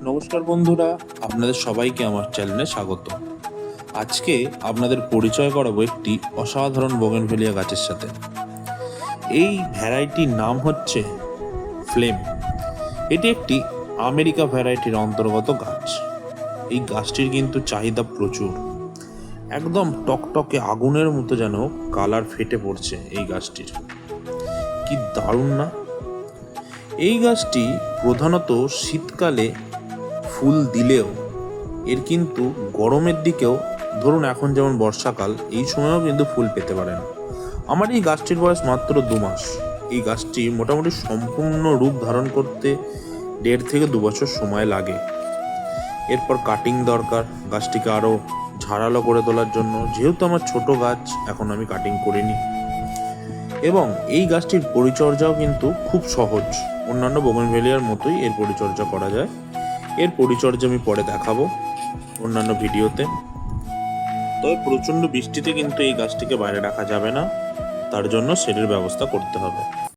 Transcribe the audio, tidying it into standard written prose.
নমস্কার বন্ধুরা, আপনাদের সবাইকে আমার চ্যানেলে স্বাগত। আজকে আপনাদের পরিচয় করাবো একটি অসাধারণ বোগেনভেলিয়া গাছের সাথে। এই ভ্যারাইটির নাম হচ্ছে ফ্লেম। এটি একটি আমেরিকা ভ্যারাইটির অন্তর্গত গাছ। এই গাছটির কিন্তু চাহিদা প্রচুর, একদম টকটকে আগুনের মতো যেন কালার ফেটে পড়ছে এই গাছটির। কি দারুণ না! এই গাছটি প্রধানত শীতকালে ফুল দিলেও এর কিন্তু গরমের দিকেও, ধরুন এখন যেমন বর্ষাকাল, এই সময়ও কিন্তু ফুল পেতে পারেন। আমার এই গাছটির বয়স মাত্র 2 মাস। এই গাছটি মোটামুটি সম্পূর্ণ রূপ ধারণ করতে 1.5 থেকে 2 বছর সময় লাগে। এরপর কাটিং দরকার গাছটিকে আরও ঝাড়ালো করে তোলার জন্য। যেহেতু আমার ছোট গাছ, এখন আমি কাটিং করিনি। এবং এই গাছটির পরিচর্যাও কিন্তু খুব সহজ, অন্যান্য বোগেনভেলিয়ার মতোই এর পরিচর্যা করা যায়। এর পরিচর্যা আমি পরে দেখাবো অন্যান্য ভিডিওতে। তবে প্রচণ্ড বৃষ্টিতে কিন্তু এই গাছটিকে বাইরে রাখা যাবে না, তার জন্য শেডের ব্যবস্থা করতে হবে।